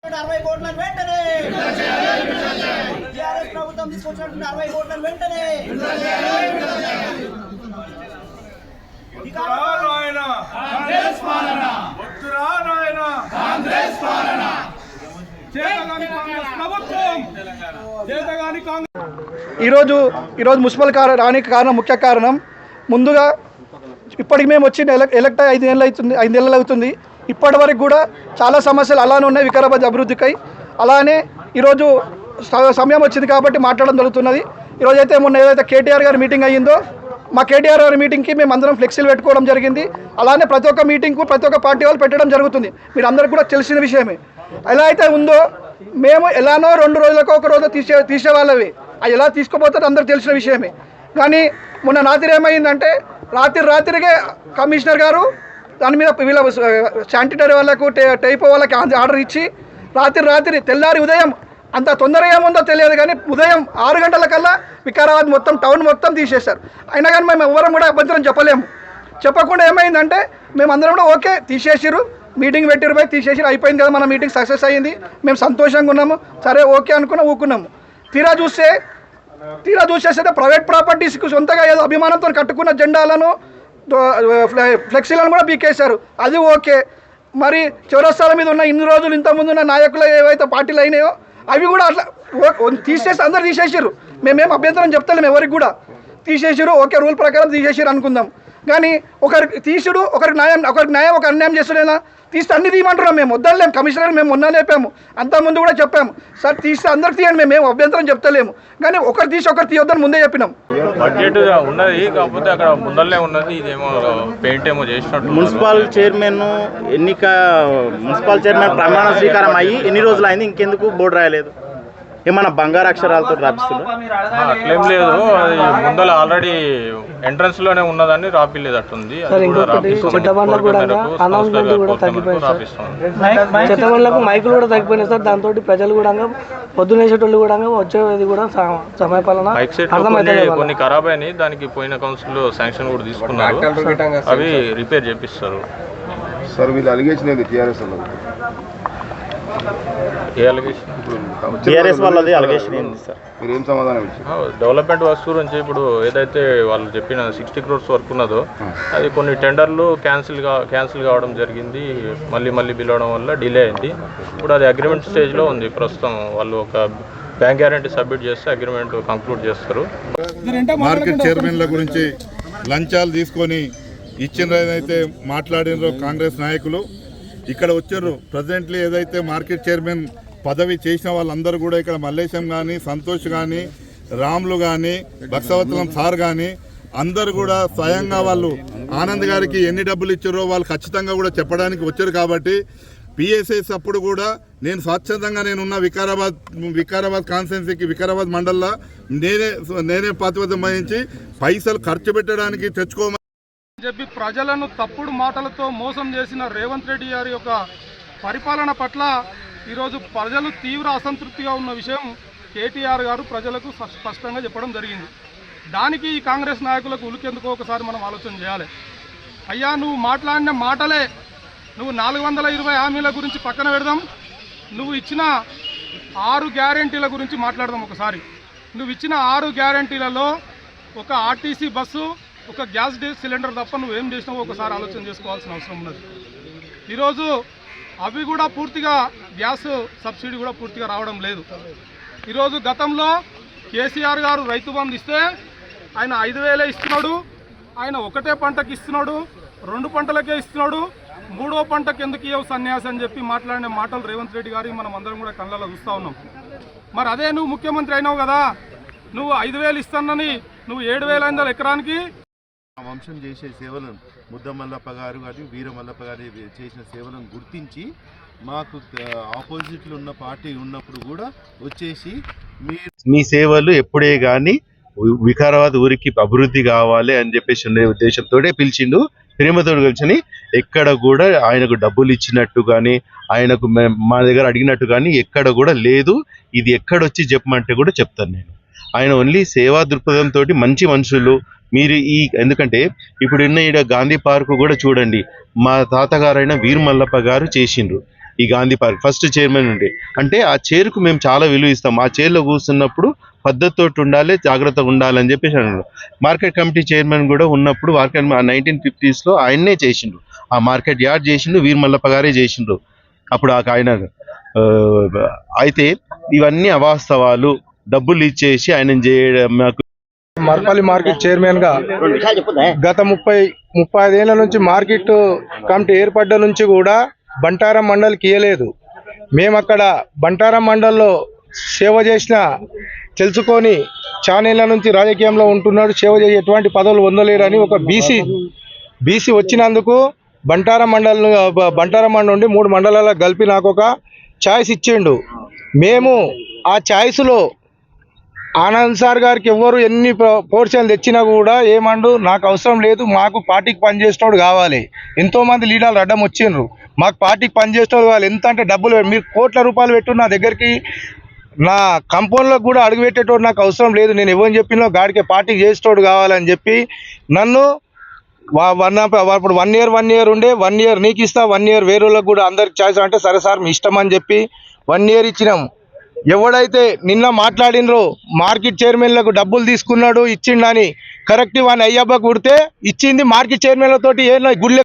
60 కోట్లను వెంటనే టీఆర్ఎస్ ప్రభుత్వం తీసుకొచ్చినటువంటి 60 కోట్లను వెంటనే ఈరోజు మున్సిపల్ రానికి ముఖ్య కారణం ముందుగా ఇప్పటికి మేము వచ్చి ఎలక్ట్ 5 నెలలు అవుతుంది. ఇప్పటి వరకు కూడా చాలా సమస్యలు అలానే ఉన్నాయి వికారాబాద్ అభివృద్ధికై. అలానే ఈరోజు సమయం వచ్చింది కాబట్టి మాట్లాడడం జరుగుతున్నది. ఈరోజు అయితే మొన్న ఏదైతే కేటీఆర్ గారి మీటింగ్ అయ్యిందో మా కేటీఆర్ గారి మీటింగ్కి మేము అందరం ఫ్లెక్సీలు పెట్టుకోవడం జరిగింది. అలానే ప్రతి ఒక్క మీటింగ్కు ప్రతి ఒక్క పార్టీ వాళ్ళు పెట్టడం జరుగుతుంది. మీరు అందరికీ కూడా తెలిసిన విషయమే. ఎలా అయితే ఉందో మేము ఎలానో 2 రోజులకు ఒక రోజు తీసేవాళ్ళవి అది ఎలా తీసుకుపోతారో అందరికి తెలిసిన విషయమే. కానీ మొన్న రాత్రి ఏమైందంటే రాత్రికే కమిషనర్ గారు దాని మీద వీళ్ళ శానిటరీ వాళ్ళకు టైపో వాళ్ళకి ఆర్డర్ ఇచ్చి రాత్రి తెల్లారి ఉదయం అంత తొందరగా ఏముందో తెలియదు కానీ ఉదయం 6 గంటలకల్లా వికారాబాద్ మొత్తం టౌన్ మొత్తం తీసేశారు. అయినా కానీ మేము ఎవరం కూడా అభ్యంతరం చెప్పకుండా ఏమైందంటే మేమందరం కూడా ఓకే తీసేసిరు, మీటింగ్ పెట్టిరు పోయి తీసేసిరు, అయిపోయింది కదా, మన మీటింగ్ సక్సెస్ అయ్యింది, మేము సంతోషంగా ఉన్నాము, సరే ఓకే ఊకున్నాము. తీరా చూసేస్తే ప్రైవేట్ ప్రాపర్టీస్కి సొంతగా ఏదో అభిమానంతో కట్టుకున్న జెండాలను ఫ్లెక్సీలను కూడా బీకేశారు. అది ఓకే. మరి చౌరస్తాల మీద ఉన్న ఇన్ని రోజులు ఇంతకుముందు ఉన్న నాయకులు ఏవైతే పార్టీలు అయినాయో అవి కూడా అట్లా తీసేసి అందరు తీసేసారు. మేమేం అభ్యంతరం చెప్తలేము, ఎవరికి కూడా తీసేసారు, ఓకే రూల్ ప్రకారం తీసేసారు అనుకుందాం. కానీ ఒకరికి తీసుడు ఒకరికి న్యాయం ఒక అన్యాయం చేస్తుడేనా? తీస్తే అన్ని తీయమంటున్నాం. మేము వద్దలేము. కమిషనర్ మేము మొన్న లేపాము, అంతకుముందు కూడా చెప్పాము, సార్ తీస్తే అందరికి తీయండి, మేము అభ్యంతరం చెప్తలేము. కానీ ఒకరు తీయొద్దని ముందే చెప్పినాం. బడ్జెట్ ఉన్నది కాకపోతే అక్కడ ముందరనే ఉన్నది, ఇదేమో పెయింట్ ఏమో చేసినట్టు. మున్సిపల్ చైర్మన్ ప్రమాణ స్వీకారం అయ్యి ఎన్ని రోజులు అయింది, ఇంకెందుకు బోర్డు రాయలేదు? ఏమన్నా బంగారు అక్షరాలతో రాపిస్తున్నారు? అట్లేం లేదు, అది ముందర ఆల్రెడీ ఎంట్రన్స్ లోనే ఉన్నదని రాపిలేదు అట్టుంది. చెత్తబండ్లకు మైకులు కూడా తగ్గిపోయినాయి సార్. దాంతో ప్రజలు కూడా పొద్దునేసేటోళ్ళు కూడా వచ్చేది కూడా సమయపాలన కొన్ని ఖరాబ్ అయినాయి. దానికి పోయిన కౌన్సిల్ శాంక్షన్ కూడా తీసుకున్నారు, అవి రిపేర్ చేపిస్తారు. సార్ వీళ్ళు అలిగేషన్ ఏంది టీఆర్ఎస్ వాళ్ళు? డెవలప్మెంట్ వర్క్స్ గురించి ఇప్పుడు ఏదైతే వాళ్ళు చెప్పిన 60 crores వర్క్ ఉన్నదో అది కొన్ని టెండర్లు క్యాన్సిల్ కావడం జరిగింది. మళ్ళీ పిలవడం వల్ల డిలే అయింది. ఇప్పుడు అది అగ్రిమెంట్ స్టేజ్లో ఉంది ప్రస్తుతం. వాళ్ళు ఒక బ్యాంక్ గ్యారంటీ సబ్మిట్ చేస్తే అగ్రిమెంట్ కంక్లూడ్ చేస్తారు. మార్కెట్ చైర్మన్ల గురించి లంచాలు తీసుకొని ఇచ్చినదైతే మాట్లాడినరో కాంగ్రెస్ నాయకులు ఇక్కడ వచ్చారు. ప్రజెంట్లీ ఏదైతే మార్కెట్ చైర్మన్ పదవి చేసిన వాళ్ళందరూ కూడా ఇక్కడ మల్లేశం కానీ, సంతోష్ కానీ, రాములు కానీ, భక్సవత్సలం సార్ కానీ అందరు కూడా స్వయంగా వాళ్ళు ఆనంద్ గారికి ఎన్ని డబ్బులు ఇచ్చారో వాళ్ళు ఖచ్చితంగా కూడా చెప్పడానికి వచ్చారు. కాబట్టి పిఎస్ఎస్ అప్పుడు కూడా నేను స్వచ్ఛందంగా నేనున్న వికారాబాద్ కాన్స్టిట్యున్సీకి వికారాబాద్ మండల్లో నేనే ప్రాతిపదిక వహించి పైసలు ఖర్చు పెట్టడానికి తెచ్చుకోమని చెప్పి ప్రజలను తప్పుడు మాటలతో మోసం చేసిన రేవంత్ రెడ్డి గారి యొక్క పరిపాలన పట్ల ఈరోజు ప్రజలు తీవ్ర అసంతృప్తిగా ఉన్న విషయం కేటీఆర్ గారు ప్రజలకు స్పష్టంగా చెప్పడం జరిగింది. దానికి ఈ కాంగ్రెస్ నాయకులకు ఉలికెందుకో ఒకసారి మనం ఆలోచన చేయాలి. అయ్యా నువ్వు మాట్లాడిన మాటలే, నువ్వు 420 హామీల గురించి పక్కన పెడదాం, నువ్వు ఇచ్చిన 6 గ్యారెంటీల గురించి మాట్లాడదాం ఒకసారి. నువ్వు ఇచ్చిన 6 గ్యారెంటీలలో ఒక ఆర్టీసీ బస్సు, ఒక గ్యాస్ సిలిండర్ తప్ప నువ్వేం చేసినావో ఒకసారి ఆలోచన చేసుకోవాల్సిన అవసరం ఉన్నది. ఈరోజు అవి కూడా పూర్తిగా గ్యాస్ సబ్సిడీ కూడా పూర్తిగా రావడం లేదు. ఈరోజు గతంలో కేసీఆర్ గారు రైతు బంధు ఇస్తే ఆయన 5,000 ఇస్తున్నాడు, ఆయన ఒకటే పంటకి ఇస్తున్నాడు, 2 పంటలకే ఇస్తున్నాడు, 3వ పంటకి ఎందుకు ఇవ్వవు సన్యాసి అని చెప్పి మాట్లాడిన మాటలు రేవంత్ రెడ్డి గారి మనం అందరం కూడా కళ్ళలో చూస్తూ ఉన్నాం. మరి అదే నువ్వు ముఖ్యమంత్రి అయినావు కదా, నువ్వు 5,000 ఇస్తానని నువ్వు 7,500 ఎకరానికి వంశం చేసే సేవలను ముద్దమల్లప్ప గారు కానీ వీరమల్లప్ప గారు చేసిన సేవలను గుర్తించి మాకు ఆపోజిట్లో ఉన్న పార్టీ ఉన్నప్పుడు కూడా వచ్చేసి మీ సేవలు ఎప్పుడే కానీ వికారాబాద్ ఊరికి అభివృద్ధి కావాలి అని చెప్పేసి ఉండే ఉద్దేశంతో పిలిచిండు. ప్రేమతో కలిసి ఎక్కడ కూడా ఆయనకు డబ్బులు ఇచ్చినట్టు కానీ ఆయనకు మా దగ్గర అడిగినట్టు కానీ ఎక్కడ కూడా లేదు. ఇది ఎక్కడొచ్చి చెప్పమంటే కూడా చెప్తాను నేను. ఆయన ఓన్లీ సేవా దృక్పథంతో మంచి మనుషులు మీరు ఎందుకంటే ఇప్పుడున్న ఈడ గాంధీ పార్కు కూడా చూడండి, మా తాతగారైన వీరమల్లప్ప గారు చేసిండ్రు. ఈ గాంధీ పార్క్ ఫస్ట్ చైర్మన్ ఉండే. అంటే ఆ చైర్కు మేము చాలా విలువ ఇస్తాం. ఆ చైర్లో కూర్చున్నప్పుడు పద్ధతితో ఉండాలి, జాగ్రత్తగా ఉండాలని చెప్పేసి అన్నాడు. మార్కెట్ కమిటీ చైర్మన్ కూడా ఉన్నప్పుడు 1950s ఆయన్నే చేసిండు. ఆ మార్కెట్ యార్డ్ చేసిండు, వీర్ మల్లప్ప గారే చేసిండ్రు అప్పుడు ఆయన. అయితే ఇవన్నీ అవాస్తవాలు, డబ్బులు ఇచ్చేసి ఆయన చేయడం. మాకు మర్పల్లి మార్కెట్ చైర్మన్ గా గత 35 ఏళ్ల నుంచి మార్కెట్ కమిటీ ఏర్పడ్డ నుంచి కూడా బంటారం మండలికి ఇయ్యలేదు. మేము అక్కడ బంటారం మండల్లో సేవ చేసిన తెలుసుకొని చానేళ్ల నుంచి రాజకీయంలో ఉంటున్నాడు, సేవ చేసి ఎటువంటి పదవులు పొందలేరని ఒక బీసీ వచ్చినందుకు బంటారం మండలం నుండి 3 మండలాలకు కలిపి నాకు ఒక ఛాయిస్ ఇచ్చిండు. మేము ఆ ఛాయిస్లో ఆనంద్ సార్ గారికి ఎవ్వరు ఎన్ని పోర్షన్లు తెచ్చినా కూడా ఏమండు, నాకు అవసరం లేదు, మాకు పార్టీకి పనిచేసేటోడు కావాలి. ఎంతోమంది లీడర్లు అడ్డం వచ్చిండ్రు, మాకు పార్టీకి పనిచేసేటోడు కావాలి. ఎంత అంటే డబ్బులు మీరు కోట్ల రూపాయలు పెట్టు నా దగ్గరికి, నా కంపౌండ్లో కూడా అడుగు పెట్టేటోడు నాకు అవసరం లేదు, నేను ఎవరిని చెప్పినో గాడికి పార్టీకి చేసేటోడు కావాలని చెప్పి నన్ను ఇప్పుడు 1 year ఉండే 1 year నీకు ఇస్తా, 1 year వేరే వాళ్ళకి కూడా అందరికి ఛాయిస్ అంటే సరే సార్ మీ ఇష్టం అని చెప్పి 1 year ఇచ్చినాం. ఎవడైతే నిన్న మాట్లాడినరో మార్కెట్ చైర్మన్లకు డబ్బులు తీసుకున్నాడు ఇచ్చిండని కరెక్ట్ 1 అయ్యబ్బ కుడితే ఇచ్చింది మార్కెట్ చైర్మన్లతోటి గుళ్ళ